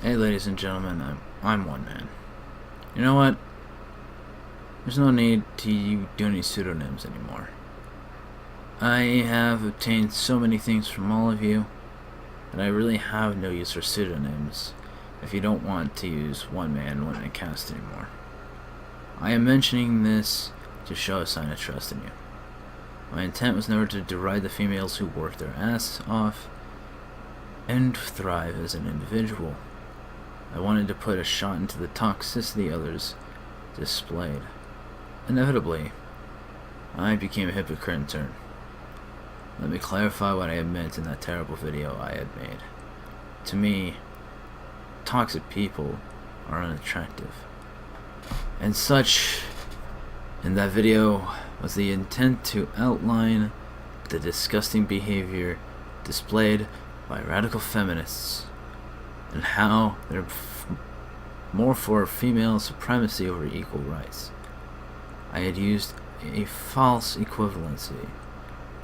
Hey, ladies and gentlemen, I'm one man. You know what? There's no need to do any pseudonyms anymore. I have obtained so many things from all of you that I really have no use for pseudonyms if you don't want to use one man, one man cast anymore. I am mentioning this to show a sign of trust in you. My intent was never to deride the females who work their ass off and thrive as an individual. I wanted to put a shot into the toxicity others displayed. Inevitably, I became a hypocrite in turn. Let me clarify what I had meant in that terrible video I had made. To me, toxic people are unattractive. And such, in that video, was the intent to outline the disgusting behavior displayed by radical feminists and how they're more for female supremacy over equal rights. I had used a false equivalency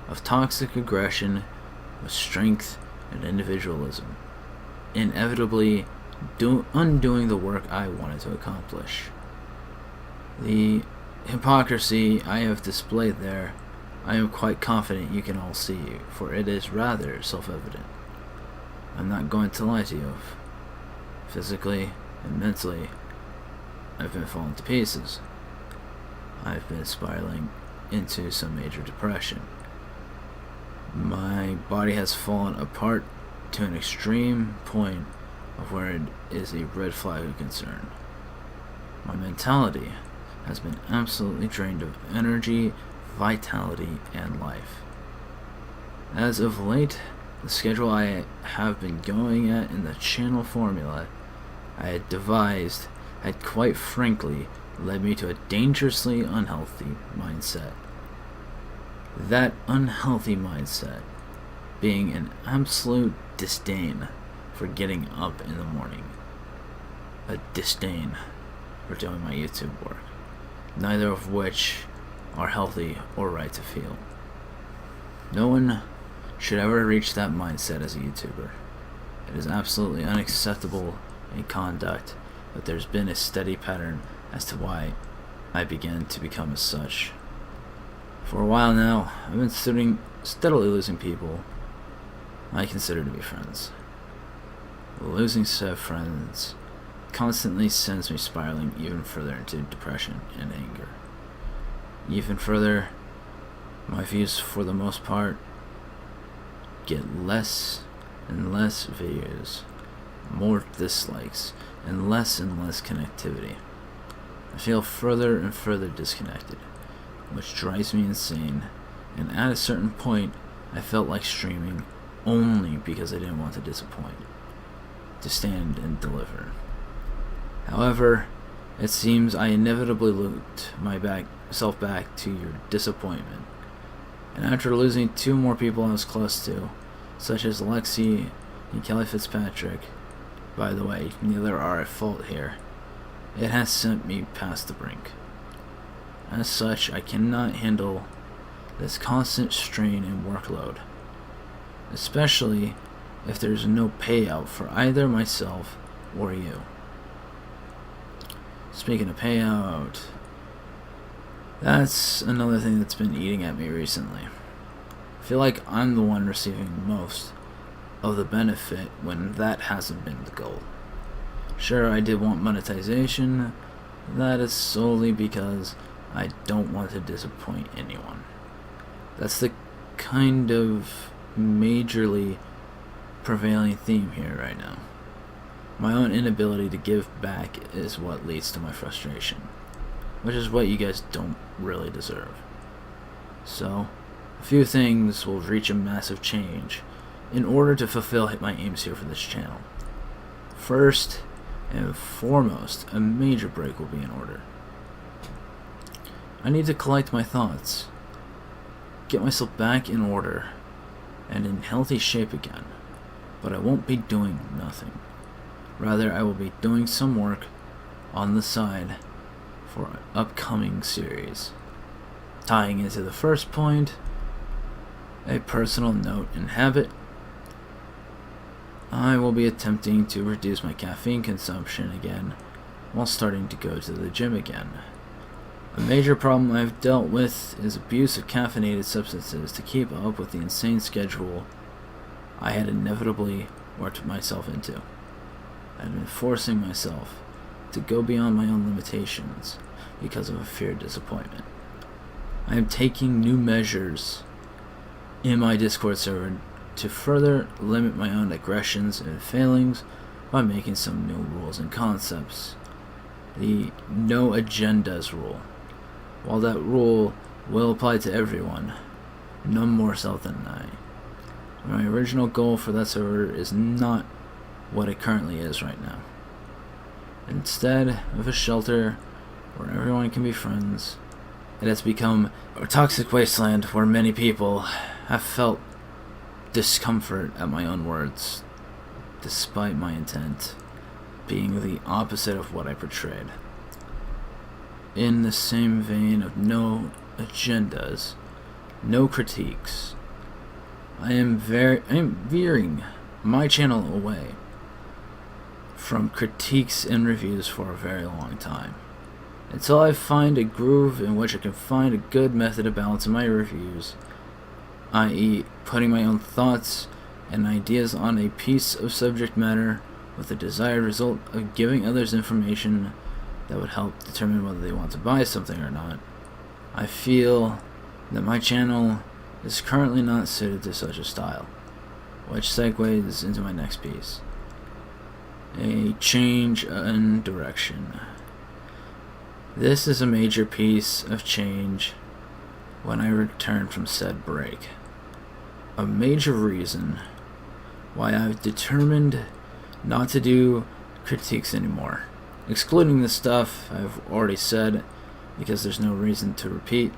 of toxic aggression with strength and individualism, inevitably undoing the work I wanted to accomplish. The hypocrisy I have displayed there, I am quite confident you can all see, for it is rather self-evident. I'm not going to lie to you. Physically and mentally, I've been falling to pieces. I've been spiraling into some major depression. My body has fallen apart to an extreme point of where it is a red flag of concern. My mentality has been absolutely drained of energy, vitality, and life. As of late, the schedule I have been going at in the channel formula I had devised had quite frankly led me to a dangerously unhealthy mindset. That unhealthy mindset being an absolute disdain for getting up in the morning, a disdain for doing my YouTube work, neither of which are healthy or right to feel. No one should ever reach that mindset as a YouTuber. It is absolutely unacceptable in conduct, but there's been a steady pattern as to why I began to become as such. For a while now, I've been steadily losing people I consider to be friends. Losing said friends constantly sends me spiraling even further into depression and anger. Even further, my views for the most part get less and less views, more dislikes, and less connectivity. I feel further and further disconnected, which drives me insane, and at a certain point I felt like streaming only because I didn't want to disappoint, to stand and deliver. However, it seems I inevitably looped myself back to your disappointment, and after losing two more people I was close to, such as Lexi and Kelly Fitzpatrick, by the way, neither are at fault here, it has sent me past the brink. As such, I cannot handle this constant strain and workload, especially if there's no payout for either myself or you. Speaking of payout, that's another thing that's been eating at me recently. I feel like I'm the one receiving most of the benefit when that hasn't been the goal. Sure, I did want monetization. That is solely because I don't want to disappoint anyone. That's the kind of majorly prevailing theme here right now. My own inability to give back is what leads to my frustration, which is what you guys don't really deserve. So, a few things will reach a massive change in order to fulfill my aims here for this channel. First and foremost, a major break will be in order. I need to collect my thoughts, get myself back in order, and in healthy shape again, but I won't be doing nothing. Rather, I will be doing some work on the side for an upcoming series. Tying into the first point, a personal note and habit. I will be attempting to reduce my caffeine consumption again while starting to go to the gym again. A major problem I've dealt with is abuse of caffeinated substances to keep up with the insane schedule I had inevitably worked myself into. I've been forcing myself to go beyond my own limitations because of a fear of disappointment. I am taking new measures in my Discord server to further limit my own aggressions and failings by making some new rules and concepts. The no agendas rule. While that rule will apply to everyone, none more so than I. My original goal for that server is not what it currently is right now. Instead of a shelter where everyone can be friends, it has become a toxic wasteland where many people have felt discomfort at my own words, despite my intent being the opposite of what I portrayed. In the same vein of no agendas, no critiques, I am veering my channel away from critiques and reviews for a very long time, until I find a groove in which I can find a good method of balancing my reviews, i.e. putting my own thoughts and ideas on a piece of subject matter with the desired result of giving others information that would help determine whether they want to buy something or not. I feel that my channel is currently not suited to such a style, which segues into my next piece. A change in direction. This is a major piece of change when I return from said break. A major reason why I've determined not to do critiques anymore, excluding the stuff I've already said because there's no reason to repeat,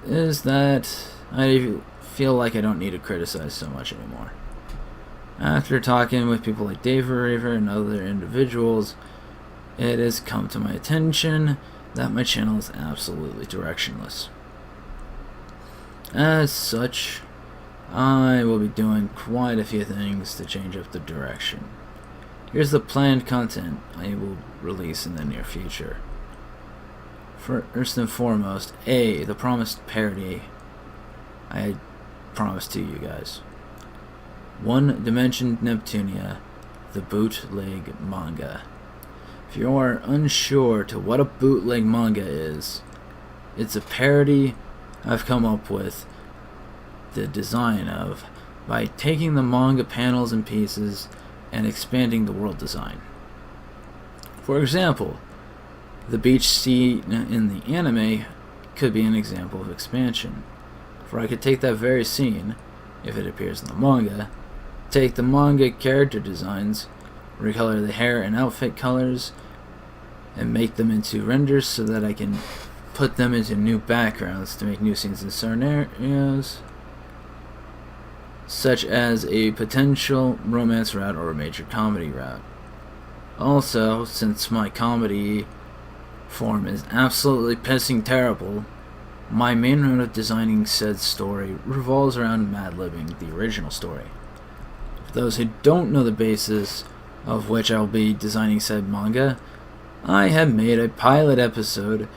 is that I feel like I don't need to criticize so much anymore. After talking with people like Dave Raver and other individuals, it has come to my attention that my channel is absolutely directionless. As such, I will be doing quite a few things to change up the direction. Here's the planned content I will release in the near future. First and foremost, the promised parody I promised to you guys. One Dimension Neptunia, the bootleg manga. If you are unsure to what a bootleg manga is, it's a parody I've come up with the design of by taking the manga panels and pieces and expanding the world design. For example, the beach scene in the anime could be an example of expansion, for I could take that very scene, if it appears in the manga, take the manga character designs, recolor the hair and outfit colors, and make them into renders so that I can put them into new backgrounds to make new scenes in certain areas, such as a potential romance route or a major comedy route. Also, since my comedy form is absolutely pissing terrible, my main route of designing said story revolves around mad-libbing the original story. For those who don't know the basis of which I will be designing said manga, I had made a pilot episode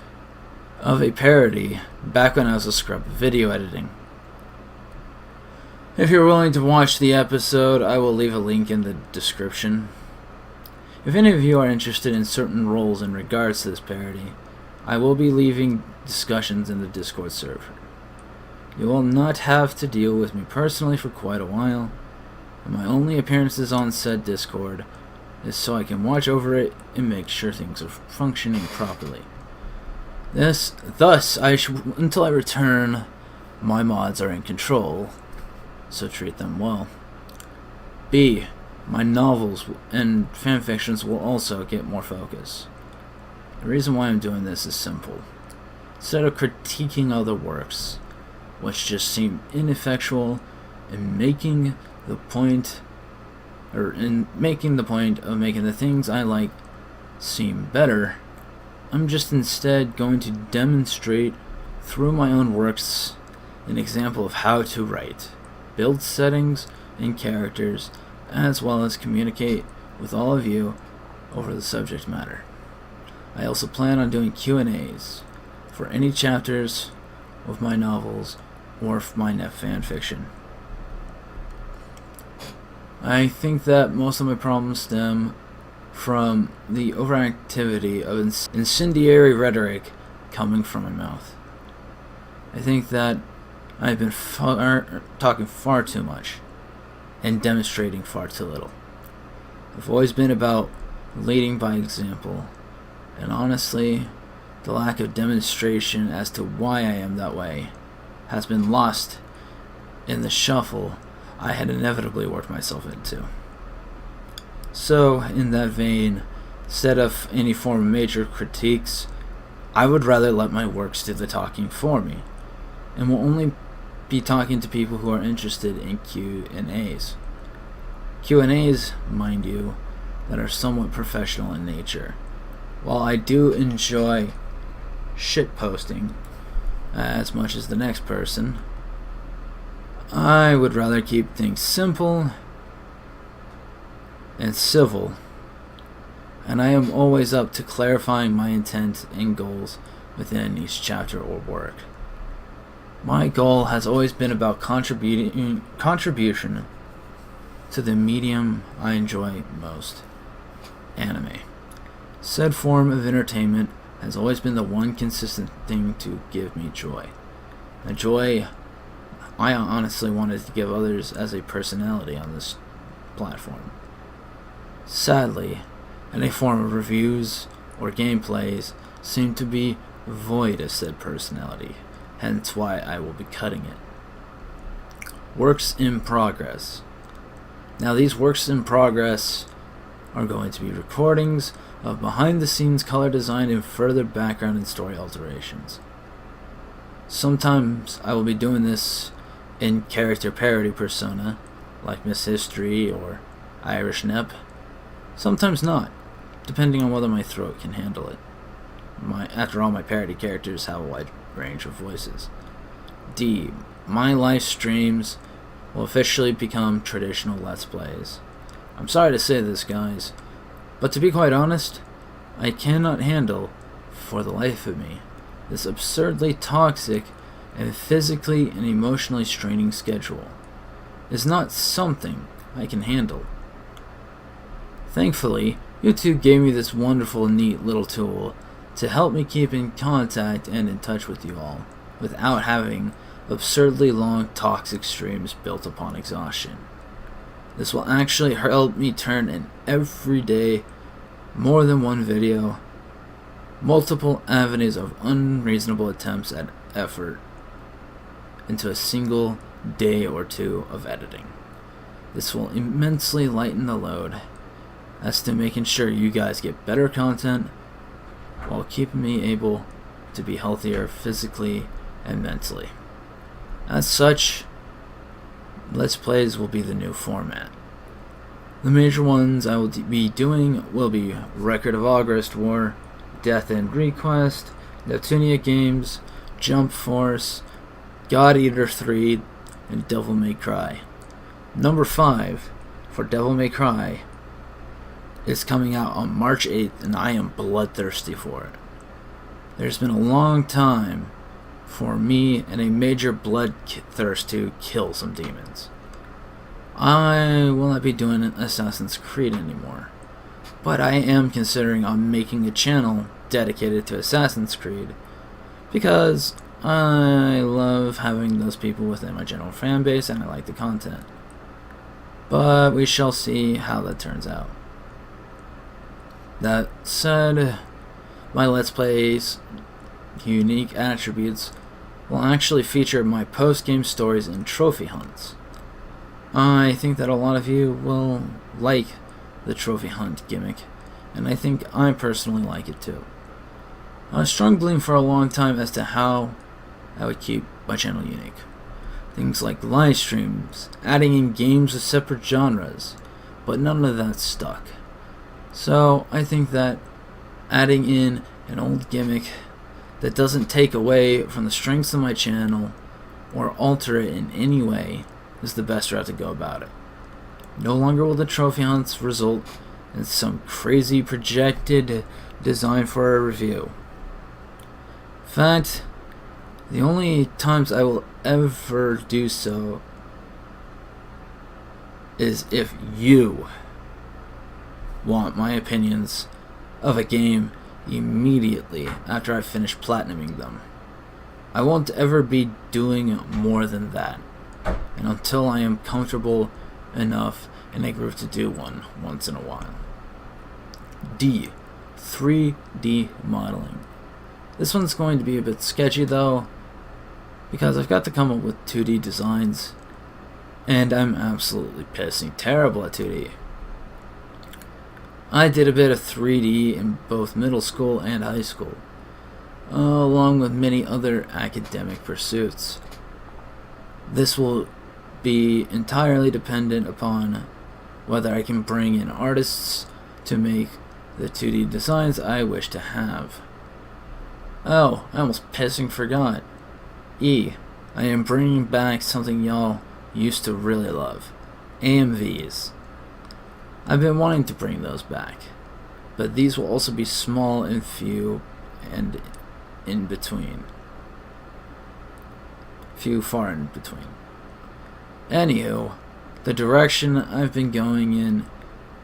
of a parody back when I was a scrub of video editing. If you're willing to watch the episode, I will leave a link in the description. If any of you are interested in certain roles in regards to this parody, I will be leaving discussions in the Discord server. You will not have to deal with me personally for quite a while, and my only appearances on said Discord is so I can watch over it and make sure things are functioning properly. Thus, until I return, my mods are in control, so treat them well. B. My novels and fanfictions will also get more focus. The reason why I'm doing this is simple. Instead of critiquing other works, which just seem ineffectual, and making the point of making the things I like seem better, I'm just instead going to demonstrate through my own works an example of how to write, build settings and characters, as well as communicate with all of you over the subject matter. I also plan on doing Q&As for any chapters of my novels or my fan fiction. I think that most of my problems stem from the overactivity of incendiary rhetoric coming from my mouth. I think that I've been talking far too much and demonstrating far too little. I've always been about leading by example, and honestly, the lack of demonstration as to why I am that way has been lost in the shuffle I had inevitably worked myself into. So, in that vein, instead of any form of major critiques, I would rather let my works do the talking for me, and will only be talking to people who are interested in Q&As. Q&As, mind you, that are somewhat professional in nature. While I do enjoy shitposting as much as the next person, I would rather keep things simple and civil, and I am always up to clarifying my intent and goals within each chapter or work. My goal has always been about contribution to the medium I enjoy most, anime. Said form of entertainment has always been the one consistent thing to give me joy. A joy I honestly wanted to give others as a personality on this platform. Sadly, any form of reviews or gameplays seem to be void of said personality, hence why I will be cutting it. Works in progress. Now these works in progress are going to be recordings of behind-the-scenes color design and further background and story alterations. Sometimes I will be doing this in character parody persona, like Miss History or Irish Nep. Sometimes not, depending on whether my throat can handle it. After all, my parody characters have a wide range of voices. D. My live streams will officially become traditional Let's Plays. I'm sorry to say this, guys, but to be quite honest, I cannot handle, for the life of me, this absurdly toxic and physically and emotionally straining schedule. It's not something I can handle. Thankfully, YouTube gave me this wonderful, neat little tool to help me keep in contact and in touch with you all, without having absurdly long toxic streams built upon exhaustion. This will actually help me turn in every day more than one video, multiple avenues of unreasonable attempts at effort into a single day or two of editing. This will immensely lighten the load as to making sure you guys get better content while keeping me able to be healthier physically and mentally. As such, Let's Plays will be the new format. The major ones I will be doing will be Record of August War, Death and Request, Neptunia Games, Jump Force, God Eater 3, and Devil May Cry. Number 5 for Devil May Cry is coming out on March 8th, and I am bloodthirsty for it. There's been a long time for me and a major bloodthirst to kill some demons. I will not be doing Assassin's Creed anymore, but I am considering on making a channel dedicated to Assassin's Creed because I love having those people within my general fan base and I like the content. But we shall see how that turns out. That said, my Let's Plays unique attributes will actually feature my post-game stories and trophy hunts. I think that a lot of you will like the trophy hunt gimmick, and I think I personally like it too. I was struggling for a long time as to how I would keep my channel unique. Things like live streams, adding in games with separate genres, but none of that stuck. So I think that adding in an old gimmick that doesn't take away from the strengths of my channel or alter it in any way is the best route to go about it. No longer will the trophy hunts result in some crazy projected design for a review. In fact, the only times I will ever do so is if you want my opinions of a game immediately after I finish platinuming them. I won't ever be doing more than that, and until I am comfortable enough in a group to do one once in a while. D. 3D modeling. This one's going to be a bit sketchy though, because I've got to come up with 2D designs, and I'm absolutely pissing terrible at 2D. I did a bit of 3D in both middle school and high school, along with many other academic pursuits. This will be entirely dependent upon whether I can bring in artists to make the 2D designs I wish to have. Oh, I almost pissing forgot. E. I am bringing back something y'all used to really love. AMVs. I've been wanting to bring those back, but these will also be small and few and in between. Few far in between. Anywho, the direction I've been going in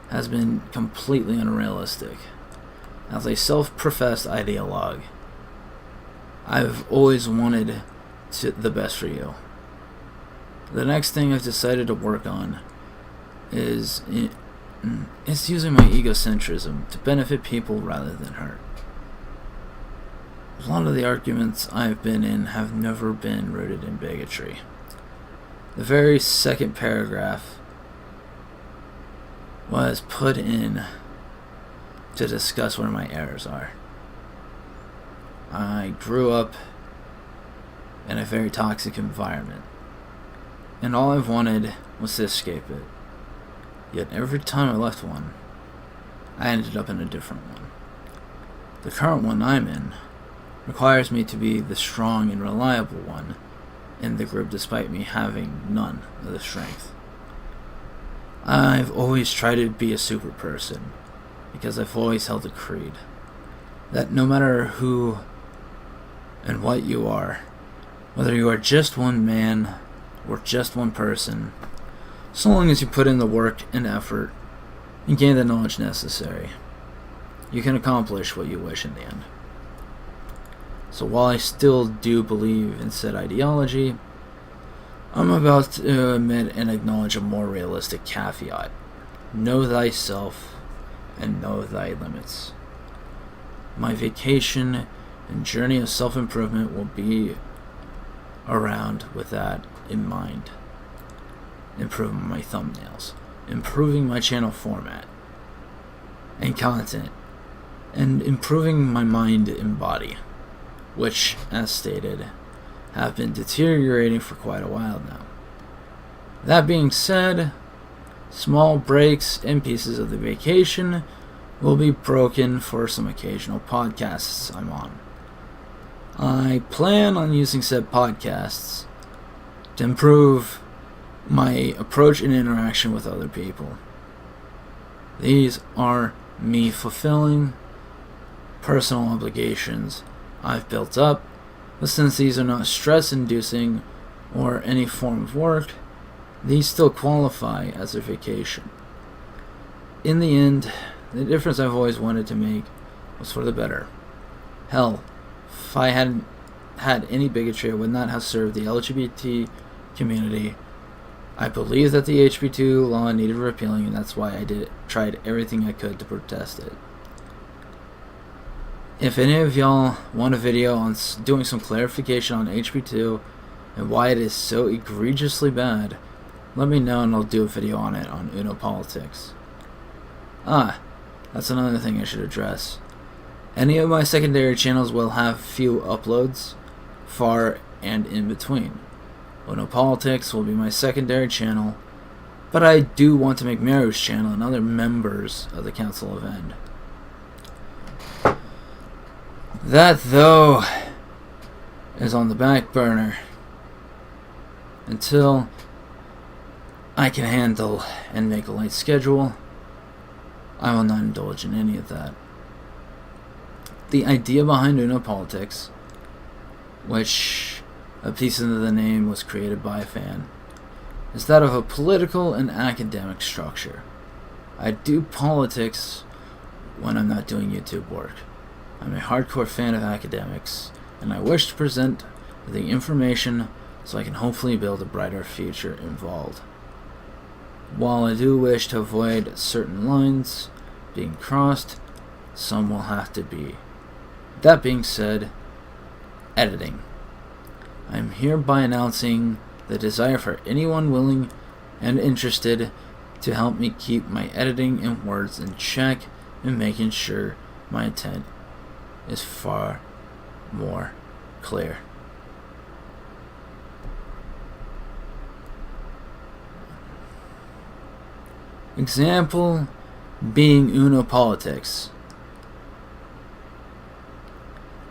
has been completely unrealistic. As a self-professed ideologue, I've always wanted the best for you. The next thing I've decided to work on is using my egocentrism to benefit people rather than hurt. A lot of the arguments I've been in have never been rooted in bigotry. The very second paragraph was put in to discuss where my errors are. I grew up in a very toxic environment, and all I've wanted was to escape it. Yet every time I left one, I ended up in a different one. The current one I'm in requires me to be the strong and reliable one in the group despite me having none of the strength. I've always tried to be a super person because I've always held a creed that no matter who and what you are, whether you are just one man or just one person, so long as you put in the work and effort and gain the knowledge necessary, you can accomplish what you wish in the end. So while I still do believe in said ideology, I'm about to admit and acknowledge a more realistic caveat. Know thyself and know thy limits. My vacation and journey of self-improvement will be around with that in mind. Improving my thumbnails, improving my channel format and content, and improving my mind and body, which, as stated, have been deteriorating for quite a while now. That being said, small breaks and pieces of the vacation will be broken for some occasional podcasts I'm on. I plan on using said podcasts to improve my approach and interaction with other people. These are me fulfilling personal obligations I've built up, but since these are not stress-inducing or any form of work, these still qualify as a vacation. In the end, the difference I've always wanted to make was for the better. Hell, if I hadn't had any bigotry, I would not have served the LGBT community. I believe that the HB2 law needed repealing, and that's why I tried everything I could to protest it. If any of y'all want a video on doing some clarification on HB2 and why it is so egregiously bad, let me know and I'll do a video on it on Uno Politics. That's another thing I should address. Any of my secondary channels will have few uploads, far and in between. Uno Politics will be my secondary channel, but I do want to make Maru's channel and other members of the Council of End. That, though, is on the back burner until I can handle and make a light schedule, I will not indulge in any of that. The idea behind Uno Politics, which a piece of the name was created by a fan, is that of a political and academic structure. I do politics when I'm not doing YouTube work. I'm a hardcore fan of academics, and I wish to present the information so I can hopefully build a brighter future involved. While I do wish to avoid certain lines being crossed, some will have to be. That being said, editing. I am hereby announcing the desire for anyone willing and interested to help me keep my editing and words in check and making sure my intent is far more clear. Example being Uno Politics.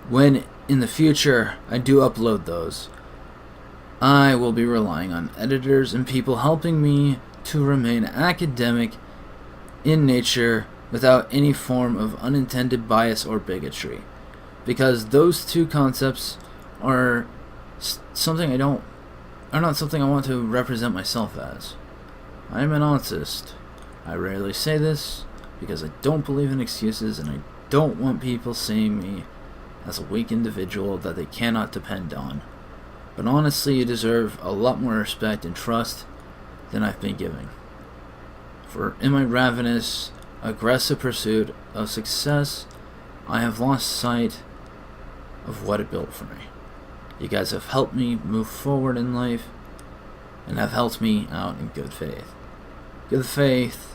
When in the future I do upload those, I will be relying on editors and people helping me to remain academic in nature without any form of unintended bias or bigotry, because those two concepts are something are not something I want to represent myself as. I am an autist. I rarely say this because I don't believe in excuses, and I don't want people seeing me as a weak individual that they cannot depend on. But honestly, you deserve a lot more respect and trust than I've been giving. For in my ravenous, aggressive pursuit of success, I have lost sight of what it built for me. You guys have helped me move forward in life and have helped me out in good faith. Good faith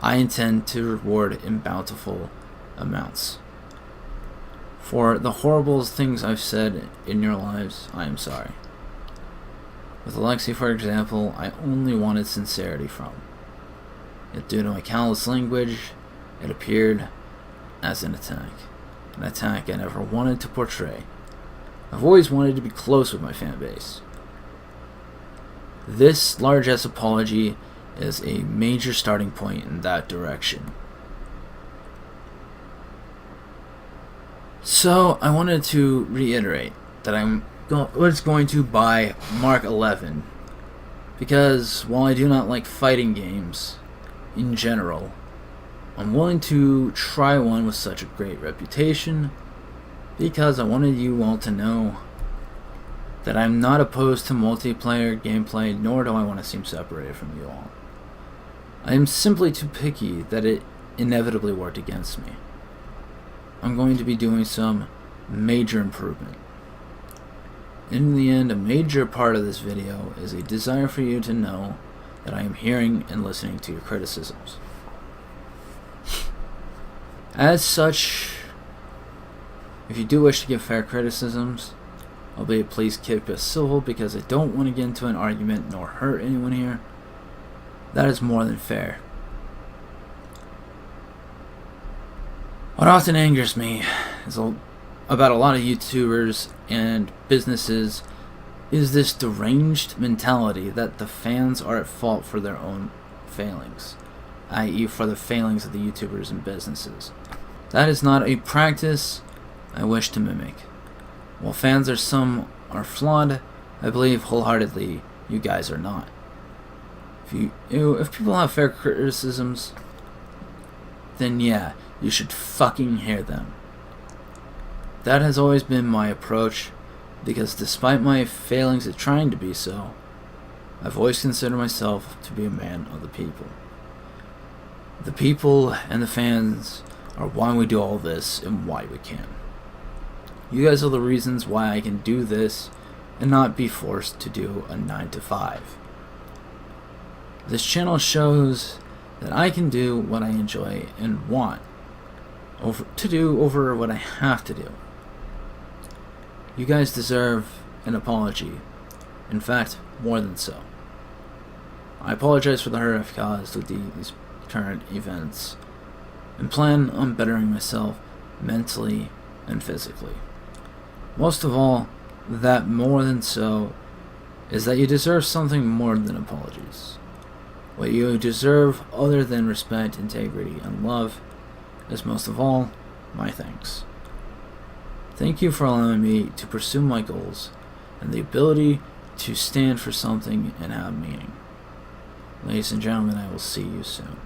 I intend to reward in bountiful amounts. For the horrible things I've said in your lives, I am sorry. With Alexi, for example, I only wanted sincerity from. Yet due to my callous language, it appeared as an attack. An attack I never wanted to portray. I've always wanted to be close with my fan base. This large-ass apology is a major starting point in that direction. So, I wanted to reiterate that I was going to buy Mark 11, because while I do not like fighting games in general, I'm willing to try one with such a great reputation, because I wanted you all to know that I'm not opposed to multiplayer gameplay, nor do I want to seem separated from you all. I am simply too picky that it inevitably worked against me. I'm going to be doing some major improvement. In the end, a major part of this video is a desire for you to know that I am hearing and listening to your criticisms. As such, if you do wish to give fair criticisms, albeit please keep it civil, because I don't want to get into an argument nor hurt anyone here. That is more than fair. What often angers me is about a lot of YouTubers and businesses is this deranged mentality that the fans are at fault for their own failings, i.e. for the failings of the YouTubers and businesses. That is not a practice I wish to mimic. While fans some are flawed, I believe wholeheartedly you guys are not. If people have fair criticisms, then yeah, you should fucking hear them. That has always been my approach, because despite my failings at trying to be so, I've always considered myself to be a man of the people. The people and the fans are why we do all this and why we can. You guys are the reasons why I can do this and not be forced to do a 9 to 5. This channel shows that I can do what I enjoy and want to do over what I have to do. You guys deserve an apology. In fact, more than so. I apologize for the hurt I've caused with these current events, and plan on bettering myself mentally and physically. Most of all, that more than so is that you deserve something more than apologies. What you deserve, other than respect, integrity, and love, is most of all my thanks. Thank you for allowing me to pursue my goals and the ability to stand for something and have meaning. Ladies and gentlemen, I will see you soon.